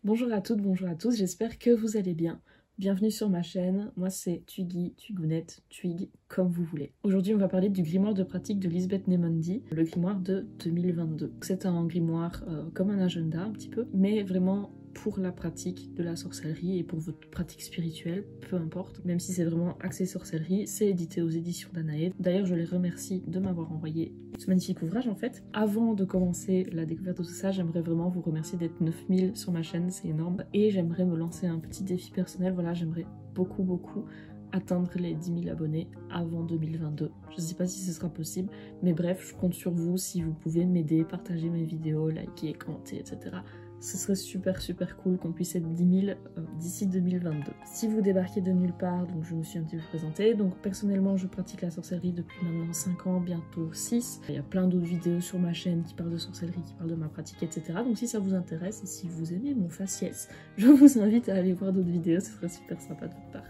Bonjour à toutes, bonjour à tous, j'espère que vous allez bien. Bienvenue sur ma chaîne, moi c'est Twiggy, Twigounette, Twig, comme vous voulez. Aujourd'hui on va parler du grimoire de pratique de Lisbeth Nemondy, le grimoire de 2022. C'est un grimoire comme un agenda un petit peu, mais vraiment pour la pratique de la sorcellerie et pour votre pratique spirituelle, peu importe. Même si c'est vraiment axé sorcellerie, c'est édité aux éditions Danae. D'ailleurs je les remercie de m'avoir envoyé ce magnifique ouvrage en fait. Avant de commencer la découverte de tout ça, j'aimerais vraiment vous remercier d'être 9000 sur ma chaîne, c'est énorme. Et j'aimerais me lancer un petit défi personnel, voilà, j'aimerais beaucoup atteindre les 10 000 abonnés avant 2022. Je sais pas si ce sera possible, mais bref, je compte sur vous si vous pouvez m'aider, partager mes vidéos, liker, commenter, etc. Ce serait super cool qu'on puisse être 10 000 d'ici 2022. Si vous débarquez de nulle part, donc je me suis un petit peu présentée. Donc personnellement, je pratique la sorcellerie depuis maintenant 5 ans, bientôt 6. Il y a plein d'autres vidéos sur ma chaîne qui parlent de sorcellerie, qui parlent de ma pratique, etc. Donc si ça vous intéresse et si vous aimez mon faciès, je vous invite à aller voir d'autres vidéos, ce serait super sympa de votre part.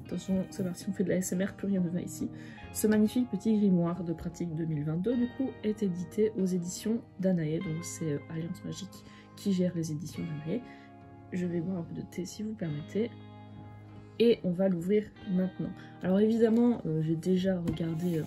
Attention, c'est parti, on fait de la ASMR, plus rien ne va ici. Ce magnifique petit grimoire de pratique 2022, du coup, est édité aux éditions Danae, donc c'est Alliance Magique qui gère les éditions Danae. Je vais boire un peu de thé si vous permettez. Et on va l'ouvrir maintenant. Alors évidemment, j'ai déjà regardé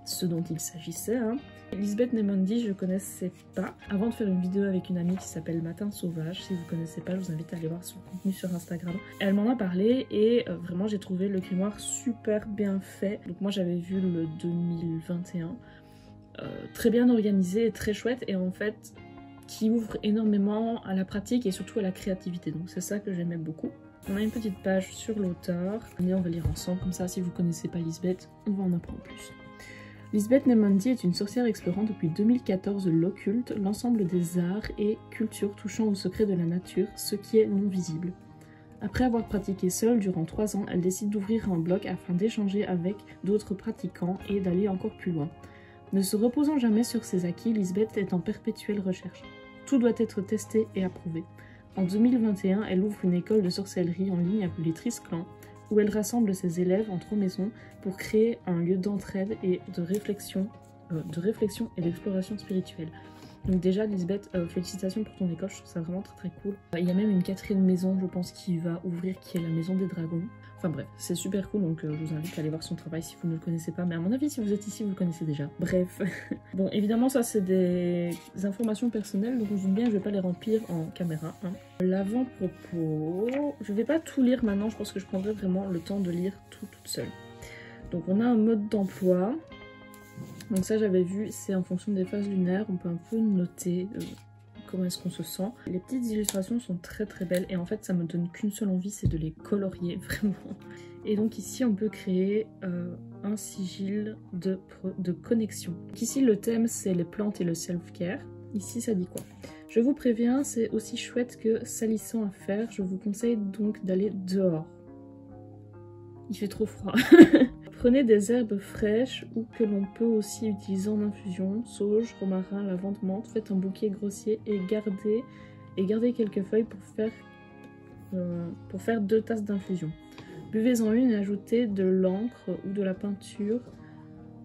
ce dont il s'agissait. Hein. Lisbeth Nemondy, je connaissais pas. Avant de faire une vidéo avec une amie qui s'appelle Matin Sauvage, si vous connaissez pas, je vous invite à aller voir son contenu sur Instagram. Elle m'en a parlé et vraiment j'ai trouvé le grimoire super bien fait. Donc moi j'avais vu le 2021, très bien organisé et très chouette et en fait qui ouvre énormément à la pratique et surtout à la créativité. Donc c'est ça que j'aimais beaucoup. On a une petite page sur l'auteur, et on va lire ensemble, comme ça si vous connaissez pas Lisbeth, on va en apprendre plus. Lisbeth Nemondy est une sorcière explorant depuis 2014 l'occulte, l'ensemble des arts et cultures touchant au secret de la nature, ce qui est non visible. Après avoir pratiqué seule durant 3 ans, elle décide d'ouvrir un blog afin d'échanger avec d'autres pratiquants et d'aller encore plus loin. Ne se reposant jamais sur ses acquis, Lisbeth est en perpétuelle recherche. Tout doit être testé et approuvé. En 2021, elle ouvre une école de sorcellerie en ligne appelée Trisclan, où elle rassemble ses élèves en 3 maisons pour créer un lieu d'entraide et de réflexion et d'exploration spirituelle. Donc déjà, Lisbeth, félicitations pour ton école, je trouve ça vraiment très cool. Il y a même une 4e maison, je pense, qui va ouvrir, qui est la maison des dragons. Enfin bref, c'est super cool, donc je vous invite à aller voir son travail si vous ne le connaissez pas. Mais à mon avis, si vous êtes ici, vous le connaissez déjà. Bref. Bon, évidemment, ça c'est des informations personnelles, donc je vous dis bien, je vais pas les remplir en caméra. Hein. L'avant-propos... Je vais pas tout lire maintenant, je pense que je prendrai vraiment le temps de lire tout toute seule. Donc on a un mode d'emploi. Donc ça j'avais vu, c'est en fonction des phases lunaires, on peut un peu noter comment est-ce qu'on se sent. Les petites illustrations sont très belles et en fait ça me donne qu'une seule envie, c'est de les colorier vraiment. Et donc ici on peut créer un sigil de connexion. Donc ici le thème c'est les plantes et le self-care. Ici ça dit quoi? Je vous préviens, c'est aussi chouette que salissant à faire, je vous conseille donc d'aller dehors. Il fait trop froid. Prenez des herbes fraîches ou que l'on peut aussi utiliser en infusion, sauge, romarin, lavande, menthe, faites un bouquet grossier et gardez quelques feuilles pour faire 2 tasses d'infusion. Buvez-en une et ajoutez de l'encre ou de la peinture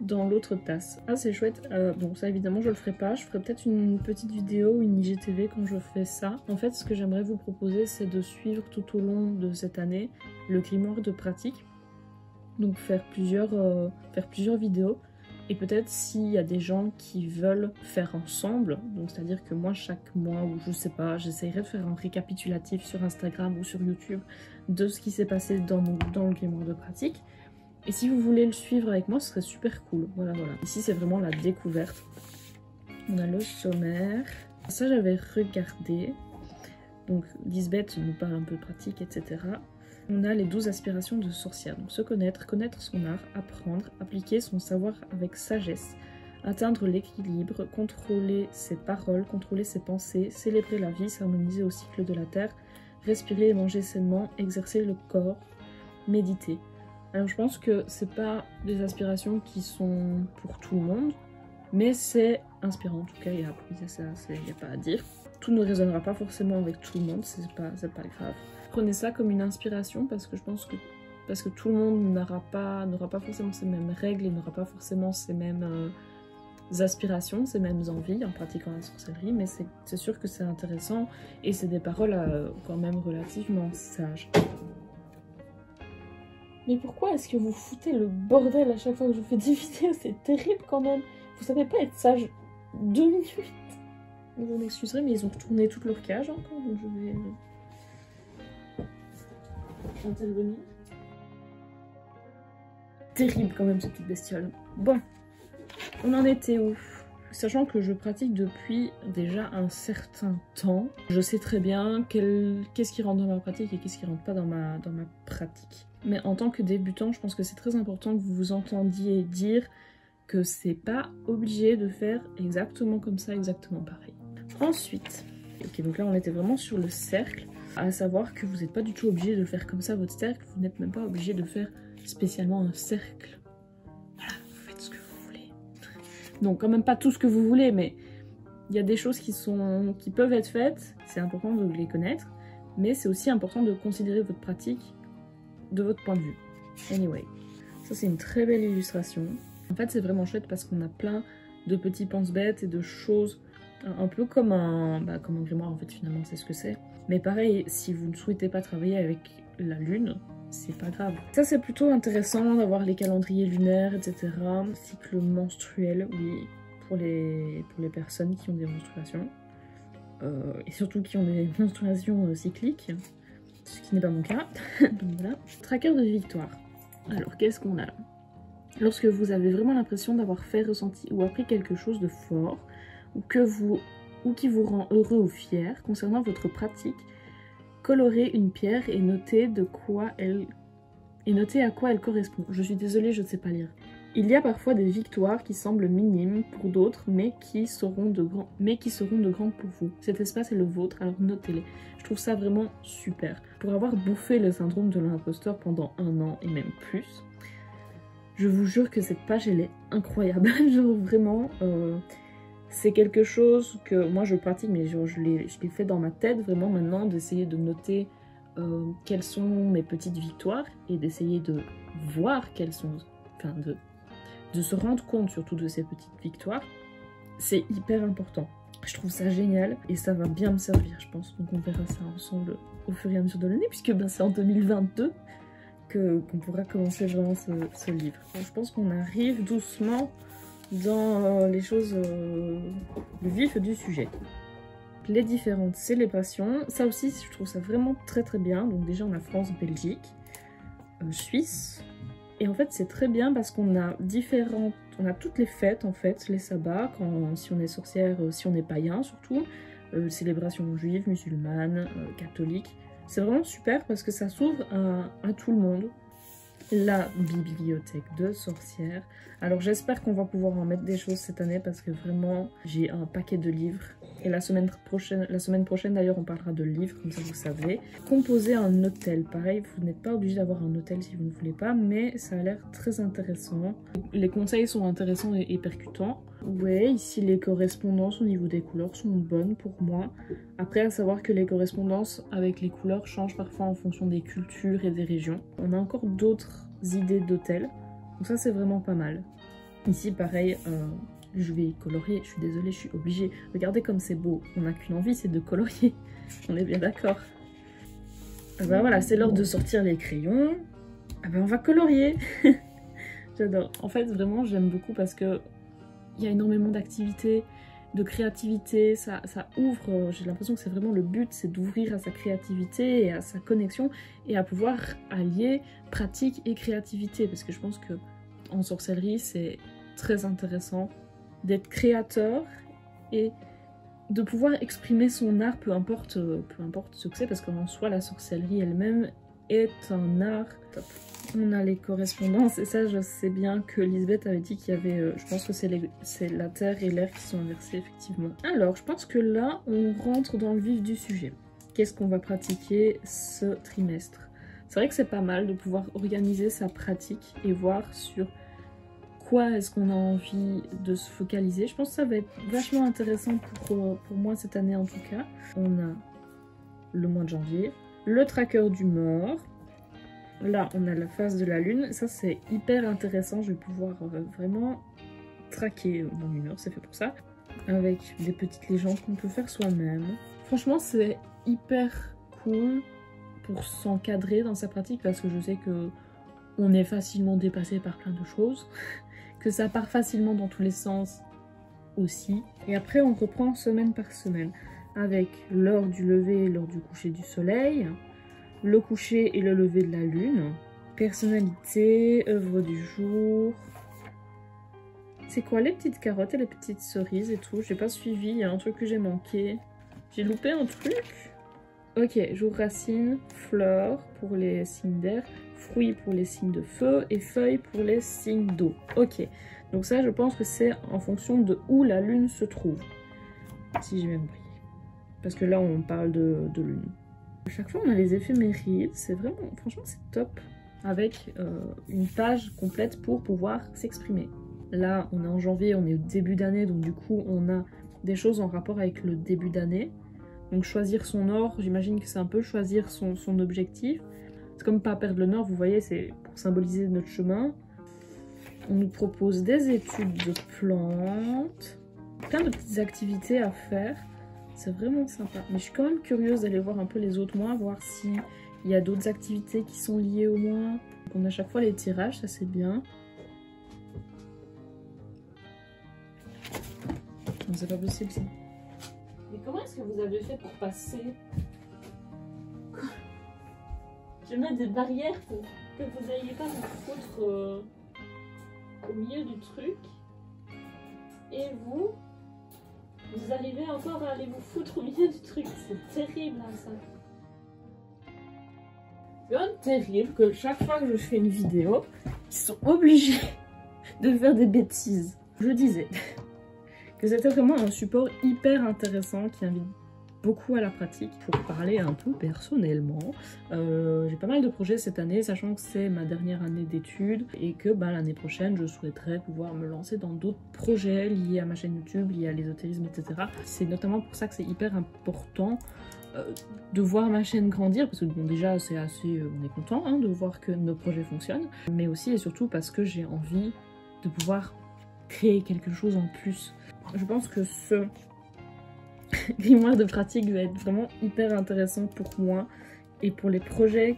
dans l'autre tasse. Ah c'est chouette, bon ça évidemment je le ferai pas, je ferai peut-être une petite vidéo ou une IGTV quand je fais ça. En fait ce que j'aimerais vous proposer c'est de suivre tout au long de cette année le grimoire de pratique. Donc faire plusieurs vidéos et peut-être s'il y a des gens qui veulent faire ensemble, donc c'est à dire que moi chaque mois ou je sais pas, j'essayerai de faire un récapitulatif sur Instagram ou sur YouTube de ce qui s'est passé dans le grimoire de pratique. Et si vous voulez le suivre avec moi, ce serait super cool. Voilà. Ici c'est vraiment la découverte. On a le sommaire. Ça j'avais regardé. Donc Lisbeth nous parle un peu de pratique, etc. On a les 12 aspirations de sorcière. Donc se connaître, connaître son art, apprendre, appliquer son savoir avec sagesse, atteindre l'équilibre, contrôler ses paroles, contrôler ses pensées, célébrer la vie, s'harmoniser au cycle de la terre, respirer et manger sainement, exercer le corps, méditer. Alors je pense que c'est pas des aspirations qui sont pour tout le monde, mais c'est inspirant en tout cas, il n'y a pas à dire. Tout ne résonnera pas forcément avec tout le monde, c'est pas grave. Prenez ça comme une inspiration parce que je pense que tout le monde n'aura pas forcément ces mêmes règles et n'aura pas forcément ces mêmes aspirations, ces mêmes envies en pratiquant la sorcellerie, mais c'est sûr que c'est intéressant et c'est des paroles quand même relativement sages. Mais pourquoi est-ce que vous foutez le bordel à chaque fois que je fais des vidéos? C'est terrible quand même. Vous savez pas être sage 2 minutes. Vous m'excuserez, mais ils ont retourné toute leur cage encore, donc je vais intervenir. Terrible quand même cette petite bestiole. Bon, on en était où? Sachant que je pratique depuis déjà un certain temps, je sais très bien qu'est-ce qui rentre dans ma pratique et qu'est-ce qui rentre pas dans ma pratique. Mais en tant que débutant, je pense que c'est très important que vous vous entendiez dire que c'est pas obligé de faire exactement comme ça, exactement pareil. Ensuite, ok, donc là on était vraiment sur le cercle, à savoir que vous n'êtes pas du tout obligé de faire comme ça votre cercle, vous n'êtes même pas obligé de faire spécialement un cercle. Voilà, vous faites ce que vous voulez. Donc quand même pas tout ce que vous voulez, mais il y a des choses qui peuvent être faites, c'est important de les connaître, mais c'est aussi important de considérer votre pratique de votre point de vue. Anyway, ça c'est une très belle illustration. En fait c'est vraiment chouette parce qu'on a plein de petits pense-bêtes et de choses, un peu comme un grimoire en fait finalement c'est ce que c'est. Mais pareil, si vous ne souhaitez pas travailler avec la lune, c'est pas grave. Ça c'est plutôt intéressant d'avoir les calendriers lunaires, etc. Cycle menstruel, oui, pour les personnes qui ont des menstruations. Et surtout qui ont des menstruations cycliques. Ce qui n'est pas mon cas. Donc voilà. Tracker de victoire. Alors qu'est-ce qu'on a là? Lorsque vous avez vraiment l'impression d'avoir fait, ressenti ou appris quelque chose de fort, ou qui vous rend heureux ou fier concernant votre pratique, colorez une pierre et notez à quoi elle correspond. Je suis désolée, je ne sais pas lire. Il y a parfois des victoires qui semblent minimes pour d'autres, mais qui seront de grandes pour vous. Cet espace est le vôtre, alors notez-les. Je trouve ça vraiment super. Pour avoir bouffé le syndrome de l'imposteur pendant 1 an et même plus, je vous jure que cette page, elle est incroyable. Genre vraiment, c'est quelque chose que moi je pratique, mais genre, je l'ai fait dans ma tête vraiment maintenant, d'essayer de noter quelles sont mes petites victoires et d'essayer de voir quelles sont, enfin de se rendre compte surtout de ces petites victoires. C'est hyper important. Je trouve ça génial et ça va bien me servir, je pense. Donc on verra ça ensemble au fur et à mesure de l'année, puisque ben, c'est en 2022 qu'on pourra commencer vraiment ce livre. Donc, je pense qu'on arrive doucement dans les choses, le vif du sujet. Les différentes célébrations, ça aussi je trouve ça vraiment très très bien. Donc déjà on a France, Belgique, Suisse. Et en fait c'est très bien parce qu'on a toutes les fêtes en fait, les sabbats, si on est sorcière, si on est païen surtout, célébrations juives, musulmanes, catholiques. C'est vraiment super parce que ça s'ouvre à tout le monde. La bibliothèque de sorcières. Alors j'espère qu'on va pouvoir en mettre des choses cette année parce que vraiment j'ai un paquet de livres. Et la semaine prochaine d'ailleurs on parlera de livres, comme ça vous savez. Composer un hôtel, pareil, vous n'êtes pas obligé d'avoir un hôtel si vous ne voulez pas, mais ça a l'air très intéressant. Les conseils sont intéressants et percutants. Ouais, ici les correspondances au niveau des couleurs sont bonnes pour moi. Après, à savoir que les correspondances avec les couleurs changent parfois en fonction des cultures et des régions. On a encore d'autres idées d'hôtels, donc ça c'est vraiment pas mal. Ici pareil, je vais colorier, je suis désolée, je suis obligée. Regardez comme c'est beau, on n'a qu'une envie, c'est de colorier. On est bien d'accord. Ah bah voilà, c'est l'heure de sortir les crayons. Ah bah on va colorier. J'adore. En fait, vraiment, j'aime beaucoup parce que il y a énormément d'activités, de créativité, ça ouvre, j'ai l'impression que c'est vraiment le but, c'est d'ouvrir à sa créativité et à sa connexion et à pouvoir allier pratique et créativité, parce que je pense que en sorcellerie c'est très intéressant d'être créateur et de pouvoir exprimer son art, peu importe ce que c'est, parce qu'en soi la sorcellerie elle-même est un art top. On a les correspondances et ça je sais bien que Lisbeth avait dit qu'il y avait, je pense que c'est la terre et l'air qui sont inversés effectivement. Alors je pense que là on rentre dans le vif du sujet. Qu'est-ce qu'on va pratiquer ce trimestre? C'est vrai que c'est pas mal de pouvoir organiser sa pratique et voir sur quoi est-ce qu'on a envie de se focaliser. Je pense que ça va être vachement intéressant pour moi cette année en tout cas. On a le mois de janvier, le tracker du mort. Là, on a la phase de la lune. Ça, c'est hyper intéressant. Je vais pouvoir vraiment traquer en 1 heure, c'est fait pour ça. Avec des petites légendes qu'on peut faire soi-même. Franchement, c'est hyper cool pour s'encadrer dans sa pratique parce que je sais que on est facilement dépassé par plein de choses, que ça part facilement dans tous les sens aussi. Et après, on reprend semaine par semaine avec l'heure du lever et l'heure du coucher du soleil, le coucher et le lever de la lune, personnalité, œuvre du jour. C'est quoi les petites carottes et les petites cerises et tout? J'ai pas suivi, il y a un truc que j'ai manqué. J'ai loupé un truc? Ok, jour racine, fleurs pour les signes d'air, fruits pour les signes de feu et feuilles pour les signes d'eau. Ok, donc ça je pense que c'est en fonction de où la lune se trouve. Si j'ai bien compris. Parce que là on parle de lune. À chaque fois on a les éphémérides, c'est vraiment, franchement c'est top. Avec une page complète pour pouvoir s'exprimer. Là on est en janvier, on est au début d'année, donc du coup on a des choses en rapport avec le début d'année. Donc choisir son or, j'imagine que c'est un peu choisir son objectif. C'est comme pas perdre le nord, vous voyez, c'est pour symboliser notre chemin. On nous propose des études de plantes, plein de petites activités à faire. C'est vraiment sympa. Mais je suis quand même curieuse d'aller voir un peu les autres mois, voir s'il y a d'autres activités qui sont liées au mois. Donc on a à chaque fois les tirages, ça c'est bien. Non, c'est pas possible ça. Mais comment est-ce que vous avez fait pour passer? Je mets des barrières pour que vous n'ayez pas vous foutre au milieu du truc. Et vous arrivez encore à aller vous foutre au milieu du truc. C'est terrible hein, ça. C'est quand même terrible que chaque fois que je fais une vidéo, ils sont obligés de faire des bêtises. Je disais que c'était vraiment un support hyper intéressant qui invite beaucoup à la pratique. Pour parler un peu personnellement, j'ai pas mal de projets cette année, sachant que c'est ma dernière année d'études et que l'année prochaine je souhaiterais pouvoir me lancer dans d'autres projets liés à ma chaîne YouTube, liés à l'ésotérisme, etc. C'est notamment pour ça que c'est hyper important de voir ma chaîne grandir, parce que bon, déjà c'est assez, on est content hein, de voir que nos projets fonctionnent, mais aussi et surtout parce que j'ai envie de pouvoir créer quelque chose en plus. Je pense que ce grimoire de pratique va être vraiment hyper intéressant pour moi et pour les projets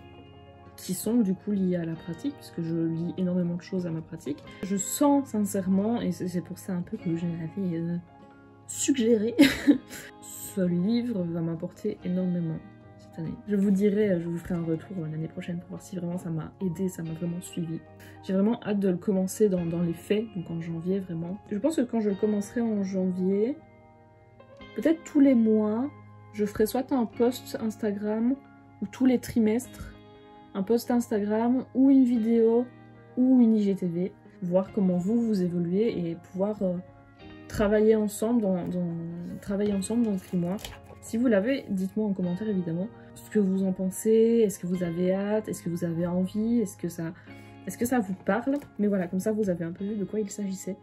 qui sont du coup liés à la pratique, puisque je lis énormément de choses à ma pratique. Je sens sincèrement, et c'est pour ça un peu que je l'avais suggéré, ce livre va m'apporter énormément cette année. Je vous dirai, je vous ferai un retour l'année prochaine pour voir si vraiment ça m'a aidé, ça m'a vraiment suivi. J'ai vraiment hâte de le commencer dans les faits, donc en janvier vraiment. Je pense que quand je le commencerai en janvier, peut-être tous les mois, je ferai soit un post Instagram ou tous les trimestres, un post Instagram ou une vidéo ou une IGTV, voir comment vous évoluez et pouvoir travailler ensemble dans le grimoire. Si vous l'avez, dites-moi en commentaire évidemment ce que vous en pensez, est-ce que vous avez hâte, est-ce que vous avez envie, est-ce que ça vous parle. Mais voilà, comme ça vous avez un peu vu de quoi il s'agissait.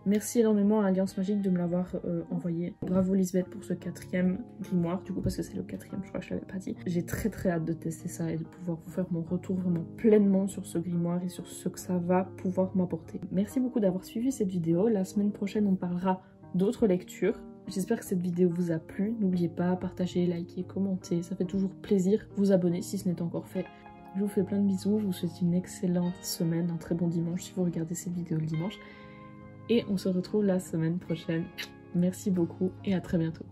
Merci énormément à Alliance Magique de me l'avoir envoyé. Bravo Lisbeth pour ce 4e grimoire, du coup parce que c'est le 4e, je crois que je l'avais pas dit. J'ai très hâte de tester ça et de pouvoir vous faire mon retour vraiment pleinement sur ce grimoire et sur ce que ça va pouvoir m'apporter. Merci beaucoup d'avoir suivi cette vidéo. La semaine prochaine on parlera d'autres lectures. J'espère que cette vidéo vous a plu. N'oubliez pas, partager, liker, commenter, ça fait toujours plaisir. Vous abonner si ce n'est encore fait. Je vous fais plein de bisous, je vous souhaite une excellente semaine, un très bon dimanche si vous regardez cette vidéo le dimanche. Et on se retrouve la semaine prochaine. Merci beaucoup et à très bientôt.